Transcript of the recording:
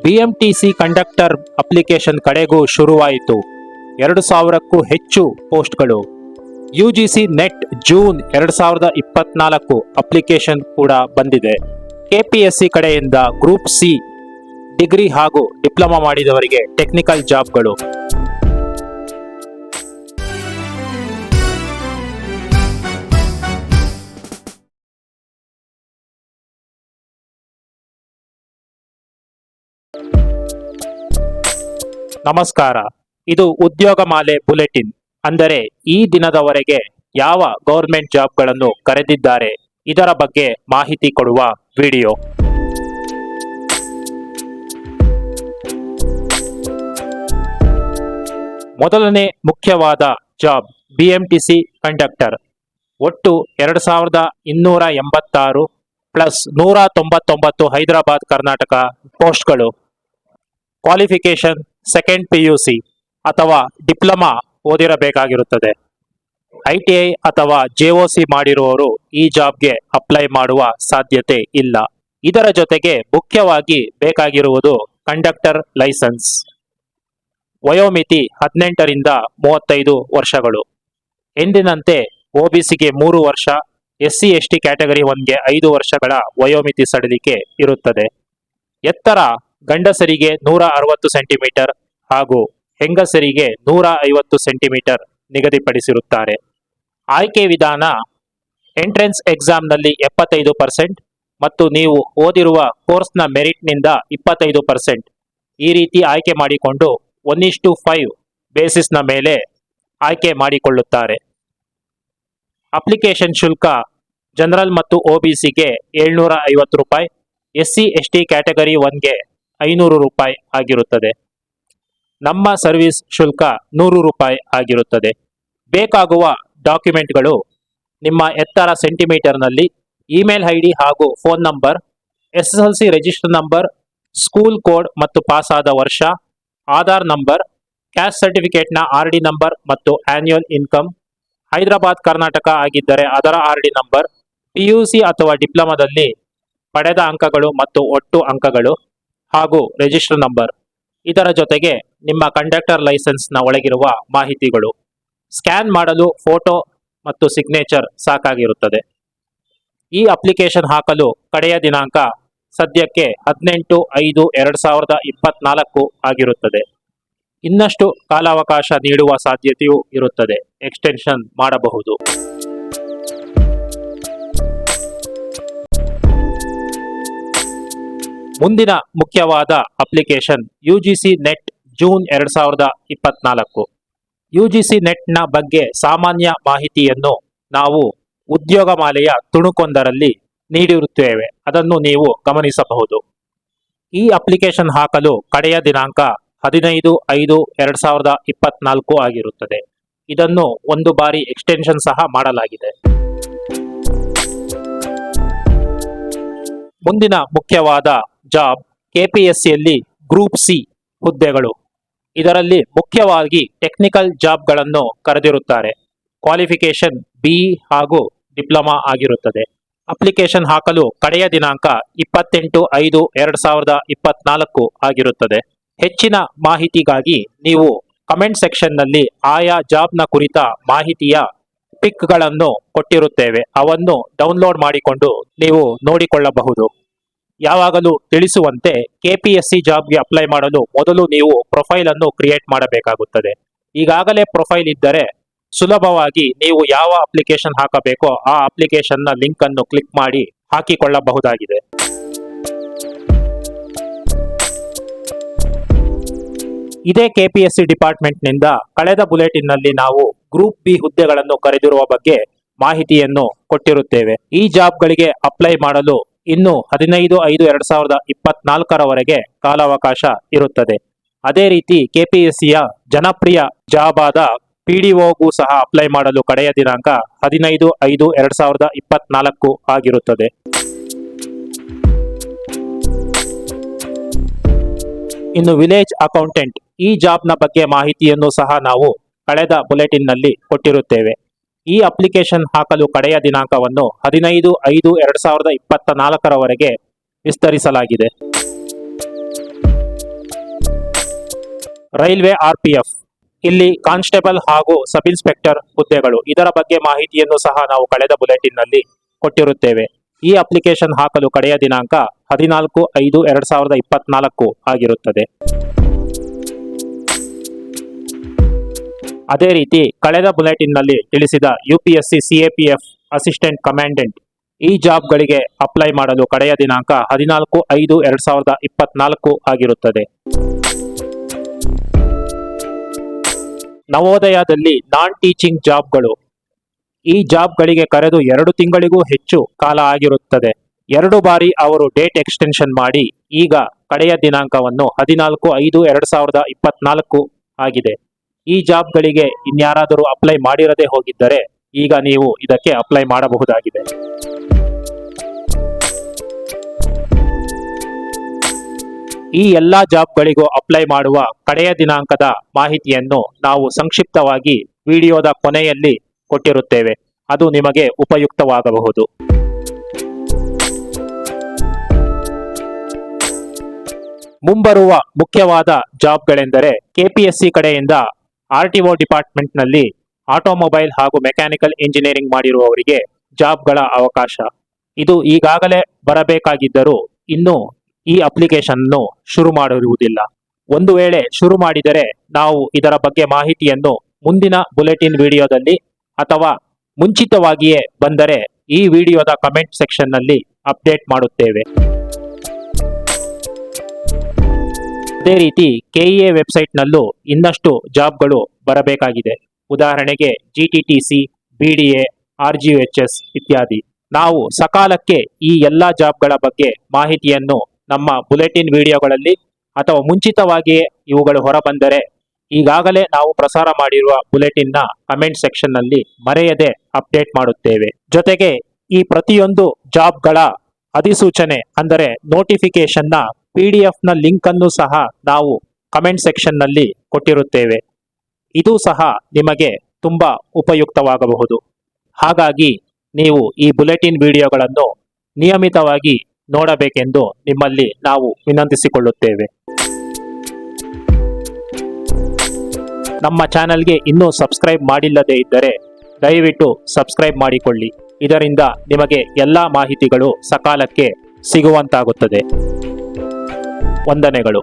BMTC conductor application ಕಡೆಗೂ ಶುರುವಾಯಿತು. 2000ಕ್ಕೂ ಹೆಚ್ಚು ಪೋಸ್ಟ್ಗಳು. ಯುಜಿಸಿ ನೆಟ್ ಜೂನ್ 2024 ಅಪ್ಲಿಕೇಶನ್ ಕೂಡ ಬಂದಿದೆ. ಕೆಪಿಎಸ್ಸಿ ಕಡೆಯಿಂದ ಗ್ರೂಪ್ ಸಿ ಡಿಗ್ರಿ ಹಾಗೂ ಡಿಪ್ಲೊಮಾ ಮಾಡಿದವರಿಗೆ ಟೆಕ್ನಿಕಲ್ ಜಾಬ್ಗಳು. ನಮಸ್ಕಾರ, ಇದು ಉದ್ಯೋಗಮಾಲೆ ಬುಲೆಟಿನ್. ಅಂದರೆ ಈ ದಿನದವರೆಗೆ ಯಾವ ಗೌರ್ಮೆಂಟ್ ಜಾಬ್ಗಳನ್ನು ಕರೆದಿದ್ದಾರೆ ಇದರ ಬಗ್ಗೆ ಮಾಹಿತಿ ಕೊಡುವ ವಿಡಿಯೋ. ಮೊದಲನೇ ಮುಖ್ಯವಾದ ಜಾಬ್ ಬಿಎಂಟಿಸಿ ಕಂಡಕ್ಟರ್. ಒಟ್ಟು 2286 ಪ್ಲಸ್ 199 ಹೈದರಾಬಾದ್ ಕರ್ನಾಟಕ ಪೋಸ್ಟ್ಗಳು. ಕ್ವಾಲಿಫಿಕೇಶನ್ ಸೆಕೆಂಡ್ PUC ಅಥವಾ ಡಿಪ್ಲೊಮಾ ಓದಿರಬೇಕಾಗಿರುತ್ತದೆ. ITI ಅಥವಾ JOC ಮಾಡಿರುವವರು ಈ ಜಾಬ್ಗೆ ಅಪ್ಲೈ ಮಾಡುವ ಸಾಧ್ಯತೆ ಇಲ್ಲ. ಇದರ ಜೊತೆಗೆ ಮುಖ್ಯವಾಗಿ ಬೇಕಾಗಿರುವುದು ಕಂಡಕ್ಟರ್ ಲೈಸೆನ್ಸ್. ವಯೋಮಿತಿ 18 ರಿಂದ 35 ವರ್ಷಗಳು. ಎಂದಿನಂತೆ OBCಗೆ 3 ವರ್ಷ, SC/ST ಕ್ಯಾಟಗರಿ 1ಗೆ 5 ವರ್ಷಗಳ ವಯೋಮಿತಿ ಸಡಿಲಿಕೆ ಇರುತ್ತದೆ. ಎತ್ತರ ಗಂಡಸರಿಗೆ 160 ಸೆಂಟಿಮೀಟರ್ ಹಾಗೂ ಹೆಂಗಸರಿಗೆ 150 ಸೆಂಟಿಮೀಟರ್ ನಿಗದಿಪಡಿಸಿರುತ್ತಾರೆ. ಆಯ್ಕೆ ವಿಧಾನ ಎಂಟ್ರೆನ್ಸ್ ಎಕ್ಸಾಮ್ನಲ್ಲಿ 75% ಮತ್ತು ನೀವು ಓದಿರುವ ಕೋರ್ಸ್ನ ಮೆರಿಟ್ನಿಂದ 25%. ಈ ರೀತಿ ಆಯ್ಕೆ ಮಾಡಿಕೊಂಡು 1:5 ಬೇಸಿಸ್ನ ಮೇಲೆ ಆಯ್ಕೆ ಮಾಡಿಕೊಳ್ಳುತ್ತಾರೆ. ಅಪ್ಲಿಕೇಶನ್ ಶುಲ್ಕ ಜನರಲ್ ಮತ್ತು OBCಗೆ 750 ರೂಪಾಯಿ, SC/ST ಕ್ಯಾಟಗರಿ 1ಗೆ 500 ರೂಪಾಯಿ ಆಗಿರುತ್ತದೆ. ನಮ್ಮ ಸರ್ವಿಸ್ ಶುಲ್ಕ 100 ರೂಪಾಯಿ ಆಗಿರುತ್ತದೆ. ಬೇಕಾಗುವ ಡಾಕ್ಯುಮೆಂಟ್ಗಳು ನಿಮ್ಮ ಎತ್ತರ ಸೆಂಟಿಮೀಟರ್ನಲ್ಲಿ, ಇಮೇಲ್ ID ಹಾಗೂ phone number, SSLC register number, school code ಮತ್ತು ಪಾಸಾದ ವರ್ಷ, ಆಧಾರ್ ನಂಬರ್, ಕ್ಯಾಸ್ಟ್ ಸರ್ಟಿಫಿಕೇಟ್ನ RD ನಂಬರ್ ಮತ್ತು ಆನ್ಯುಯಲ್ ಇನ್ಕಮ್, ಹೈದರಾಬಾದ್ ಕರ್ನಾಟಕ ಆಗಿದ್ದರೆ ಅದರ RD ನಂಬರ್, PUC ಅಥವಾ ಡಿಪ್ಲೊಮಾದಲ್ಲಿ ಪಡೆದ ಅಂಕಗಳು ಮತ್ತು ಒಟ್ಟು ಅಂಕಗಳು ಹಾಗೂ ರಿಜಿಸ್ಟರ್ ನಂಬರ್. ಇದರ ಜೊತೆಗೆ ನಿಮ್ಮ ಕಂಡಕ್ಟರ್ ಲೈಸೆನ್ಸ್ನ ಒಳಗಿರುವ ಮಾಹಿತಿಗಳು. ಸ್ಕ್ಯಾನ್ ಮಾಡಲು ಫೋಟೋ ಮತ್ತು ಸಿಗ್ನೇಚರ್ ಸಾಕಾಗಿರುತ್ತದೆ. ಈ ಅಪ್ಲಿಕೇಶನ್ ಹಾಕಲು ಕಡೆಯ ದಿನಾಂಕ ಸದ್ಯಕ್ಕೆ 18/5/2024 ಆಗಿರುತ್ತದೆ. ಇನ್ನಷ್ಟು ಕಾಲಾವಕಾಶ ನೀಡುವ ಸಾಧ್ಯತೆಯೂ ಇರುತ್ತದೆ. ಎಕ್ಸ್ಟೆನ್ಷನ್ ಮಾಡಬಹುದು. ಮುಂದಿನ ಮುಖ್ಯವಾದ application UGC net June 2024. UGC ನೆಟ್ನ ಬಗ್ಗೆ ಸಾಮಾನ್ಯ ಮಾಹಿತಿಯನ್ನು ನಾವು ಉದ್ಯೋಗಮಾಲೆಯ ತುಣುಕೊಂದರಲ್ಲಿ ನೀಡಿರುತ್ತೇವೆ. ಅದನ್ನು ನೀವು ಗಮನಿಸಬಹುದು. ಈ ಅಪ್ಲಿಕೇಶನ್ ಹಾಕಲು ಕಡೆಯ ದಿನಾಂಕ 15/5/2024 ಆಗಿರುತ್ತದೆ. ಇದನ್ನು ಒಂದು ಬಾರಿ ಎಕ್ಸ್ಟೆನ್ಷನ್ ಸಹ ಮಾಡಲಾಗಿದೆ. ಮುಂದಿನ ಮುಖ್ಯವಾದ ಜಾಬ್ KPSCಯಲ್ಲಿ ಗ್ರೂಪ್ ಸಿ ಹುದ್ದೆಗಳು. ಇದರಲ್ಲಿ ಮುಖ್ಯವಾಗಿ ಟೆಕ್ನಿಕಲ್ ಜಾಬ್ಗಳನ್ನು ಕರೆದಿರುತ್ತಾರೆ. ಕ್ವಾಲಿಫಿಕೇಶನ್ BE ಹಾಗೂ ಡಿಪ್ಲೊಮಾ ಆಗಿರುತ್ತದೆ. ಅಪ್ಲಿಕೇಶನ್ ಹಾಕಲು ಕಡೆಯ ದಿನಾಂಕ 28/5/2024 ಆಗಿರುತ್ತದೆ. ಹೆಚ್ಚಿನ ಮಾಹಿತಿಗಾಗಿ ನೀವು ಕಮೆಂಟ್ ಸೆಕ್ಷನ್ನಲ್ಲಿ ಆಯಾ ಜಾಬ್ನ ಕುರಿತ ಮಾಹಿತಿಯ ಪಿಕ್ಗಳನ್ನು ಕೊಟ್ಟಿರುತ್ತೇವೆ. ಅವನ್ನು ಡೌನ್ಲೋಡ್ ಮಾಡಿಕೊಂಡು ನೀವು ನೋಡಿಕೊಳ್ಳಬಹುದು. ಯಾವಾಗಲೂ ತಿಳಿಸುವಂತೆ KPSC ಜಾಬ್ಗೆ ಅಪ್ಲೈ ಮಾಡಲು ಮೊದಲು ನೀವು ಪ್ರೊಫೈಲ್ ಅನ್ನು ಕ್ರಿಯೇಟ್ ಮಾಡಬೇಕಾಗುತ್ತದೆ. ಈಗಾಗಲೇ ಪ್ರೊಫೈಲ್ ಇದ್ದರೆ ಸುಲಭವಾಗಿ ನೀವು ಯಾವ ಅಪ್ಲಿಕೇಶನ್ ಹಾಕಬೇಕೋ ಆ ಅಪ್ಲಿಕೇಶನ್ನ ಲಿಂಕ್ ಅನ್ನು ಕ್ಲಿಕ್ ಮಾಡಿ ಹಾಕಿಕೊಳ್ಳಬಹುದಾಗಿದೆ. ಇದೇ KPSC ಡಿಪಾರ್ಟ್ಮೆಂಟ್ನಿಂದ ಕಳೆದ ಬುಲೆಟಿನ್ನಲ್ಲಿ ನಾವು ಗ್ರೂಪ್ ಬಿ ಹುದ್ದೆಗಳನ್ನು ಕರೆದಿರುವ ಬಗ್ಗೆ ಮಾಹಿತಿಯನ್ನು ಕೊಟ್ಟಿರುತ್ತೇವೆ. ಈ ಜಾಬ್ಗಳಿಗೆ ಅಪ್ಲೈ ಮಾಡಲು ಇನ್ನು 15/5/2024 ಕಾಲಾವಕಾಶ ಇರುತ್ತದೆ. ಅದೇ ರೀತಿ KPSCಯ ಜನಪ್ರಿಯ ಜಾಬ್ ಆದ PDOಗೂ ಸಹ ಅಪ್ಲೈ ಮಾಡಲು ಕಡೆಯ ದಿನಾಂಕ 15/5/2024 ಆಗಿರುತ್ತದೆ. ಇನ್ನು ವಿಲೇಜ್ ಅಕೌಂಟೆಂಟ್ ಈ ಜಾಬ್ನ ಬಗ್ಗೆ ಮಾಹಿತಿಯನ್ನು ಸಹ ನಾವು ಕಳೆದ ಬುಲೆಟಿನ್ನಲ್ಲಿ ಕೊಟ್ಟಿರುತ್ತೇವೆ. ಈ ಅಪ್ಲಿಕೇಶನ್ ಹಾಕಲು ಕಡೆಯ ದಿನಾಂಕವನ್ನು 15/5/2024 ವಿಸ್ತರಿಸಲಾಗಿದೆ. ರೈಲ್ವೆ RPF, ಇಲ್ಲಿ ಕಾನ್ಸ್ಟೇಬಲ್ ಹಾಗೂ ಸಬ್ ಇನ್ಸ್ಪೆಕ್ಟರ್ ಹುದ್ದೆಗಳು, ಇದರ ಬಗ್ಗೆ ಮಾಹಿತಿಯನ್ನು ಸಹ ನಾವು ಕಳೆದ ಬುಲೆಟಿನ್ ನಲ್ಲಿ ಕೊಟ್ಟಿರುತ್ತೇವೆ. ಈ ಅಪ್ಲಿಕೇಶನ್ ಹಾಕಲು ಕಡೆಯ ದಿನಾಂಕ 14/5/2024 ಆಗಿರುತ್ತದೆ. ಅದೇ ರೀತಿ ಕಳೆದ ಬುಲೆಟಿನ್ ನಲ್ಲಿ ತಿಳಿಸಿದ UPSC CAPF ಅಸಿಸ್ಟೆಂಟ್ ಕಮಾಂಡೆಂಟ್ ಈ ಜಾಬ್ಗಳಿಗೆ ಅಪ್ಲೈ ಮಾಡಲು ಕಡೆಯ ದಿನಾಂಕ 14/5/2024 ಆಗಿರುತ್ತದೆ. ನವೋದಯದಲ್ಲಿ ನಾನ್ ಟೀಚಿಂಗ್ ಜಾಬ್ಗಳು, ಈ ಜಾಬ್ಗಳಿಗೆ ಕರೆದು 2 ತಿಂಗಳಿಗೂ ಹೆಚ್ಚು ಕಾಲ ಆಗಿರುತ್ತದೆ. 2 ಬಾರಿ ಅವರು ಡೇಟ್ ಎಕ್ಸ್ಟೆನ್ಷನ್ ಮಾಡಿ ಈಗ ಕಡೆಯ ದಿನಾಂಕವನ್ನು 14/5/2024 ಆಗಿದೆ. ಈ ಜಾಬ್ಗಳಿಗೆ ಇನ್ಯಾರಾದರೂ ಅಪ್ಲೈ ಮಾಡಿರದೆ ಹೋಗಿದ್ದರೆ ಈಗ ನೀವು ಇದಕ್ಕೆ ಅಪ್ಲೈ ಮಾಡಬಹುದಾಗಿದೆ. ಈ ಎಲ್ಲಾ ಜಾಬ್ಗಳಿಗೂ ಅಪ್ಲೈ ಮಾಡುವ ಕಡೆಯ ದಿನಾಂಕದ ಮಾಹಿತಿಯನ್ನು ನಾವು ಸಂಕ್ಷಿಪ್ತವಾಗಿ ವಿಡಿಯೋದ ಕೊನೆಯಲ್ಲಿ ಕೊಟ್ಟಿರುತ್ತೇವೆ. ಅದು ನಿಮಗೆ ಉಪಯುಕ್ತವಾಗಬಹುದು. ಮುಂಬರುವ ಮುಖ್ಯವಾದ ಜಾಬ್ಗಳೆಂದರೆ KPSC ಕಡೆಯಿಂದ RTO ಡಿಪಾರ್ಟ್ಮೆಂಟ್ನಲ್ಲಿ ಆಟೋಮೊಬೈಲ್ ಹಾಗೂ ಮೆಕ್ಯಾನಿಕಲ್ ಇಂಜಿನಿಯರಿಂಗ್ ಮಾಡಿರುವವರಿಗೆ ಜಾಬ್ಗಳ ಅವಕಾಶ. ಇದು ಈಗಾಗಲೇ ಬರಬೇಕಾಗಿದ್ದರೂ ಇನ್ನೂ ಈ ಅಪ್ಲಿಕೇಶನ್ ಅನ್ನು ಶುರು ಮಾಡಿರುವುದಿಲ್ಲ. ಒಂದು ವೇಳೆ ಶುರು ಮಾಡಿದರೆ ನಾವು ಇದರ ಬಗ್ಗೆ ಮಾಹಿತಿಯನ್ನು ಮುಂದಿನ ಬುಲೆಟಿನ್ ವಿಡಿಯೋದಲ್ಲಿ ಅಥವಾ ಮುಂಚಿತವಾಗಿಯೇ ಬಂದರೆ ಈ ವಿಡಿಯೋದ ಕಮೆಂಟ್ ಸೆಕ್ಷನ್ ನಲ್ಲಿ ಅಪ್ಡೇಟ್ ಮಾಡುತ್ತೇವೆ. ಅದೇ ರೀತಿ KEA ವೆಬ್ಸೈಟ್ ನಲ್ಲೂ ಇನ್ನಷ್ಟು ಜಾಬ್ಗಳು ಬರಬೇಕಾಗಿದೆ. ಉದಾಹರಣೆಗೆ GTTC, BDA, RGHS ಇತ್ಯಾದಿ. ನಾವು ಸಕಾಲಕ್ಕೆ ಈ ಎಲ್ಲಾ ಜಾಬ್ಗಳ ಬಗ್ಗೆ ಮಾಹಿತಿಯನ್ನು ನಮ್ಮ ಬುಲೆಟಿನ್ ವಿಡಿಯೋಗಳಲ್ಲಿ ಅಥವಾ ಮುಂಚಿತವಾಗಿಯೇ ಇವುಗಳು ಹೊರಬಂದರೆ ಈಗಾಗಲೇ ನಾವು ಪ್ರಸಾರ ಮಾಡಿರುವ ಬುಲೆಟಿನ್ ನ ಕಮೆಂಟ್ ಸೆಕ್ಷನ್ ನಲ್ಲಿ ಮರೆಯದೆ ಅಪ್ಡೇಟ್ ಮಾಡುತ್ತೇವೆ. ಜೊತೆಗೆ ಈ ಪ್ರತಿಯೊಂದು ಜಾಬ್ಗಳ ಅಧಿಸೂಚನೆ ಅಂದರೆ ನೋಟಿಫಿಕೇಶನ್ ನ PDF ನ ಲಿಂಕ್ ಅನ್ನು ಸಹ ನಾವು ಕಮೆಂಟ್ ಸೆಕ್ಷನ್ ನಲ್ಲಿ ಕೊಟ್ಟಿರುತ್ತೇವೆ. ಇದು ಸಹ ನಿಮಗೆ ತುಂಬಾ ಉಪಯುಕ್ತವಾಗಬಹುದು. ಹಾಗಾಗಿ ನೀವು ಈ ಬುಲೆಟಿನ್ ವಿಡಿಯೋಗಳನ್ನು ನಿಯಮಿತವಾಗಿ ನೋಡಬೇಕೆಂದು ನಿಮ್ಮಲ್ಲಿ ನಾವು ವಿನಂತಿಸಿಕೊಳ್ಳುತ್ತೇವೆ. ನಮ್ಮ ಚಾನೆಲ್ಗೆ ಇನ್ನೂ ಸಬ್ಸ್ಕ್ರೈಬ್ ಮಾಡಿಲ್ಲದೇ ಇದ್ದರೆ ದಯವಿಟ್ಟು ಸಬ್ಸ್ಕ್ರೈಬ್ ಮಾಡಿಕೊಳ್ಳಿ. ಇದರಿಂದ ನಿಮಗೆ ಎಲ್ಲ ಮಾಹಿತಿಗಳು ಸಕಾಲಕ್ಕೆ ಸಿಗುವಂತಾಗುತ್ತದೆ. ವಂದನೆಗಳು.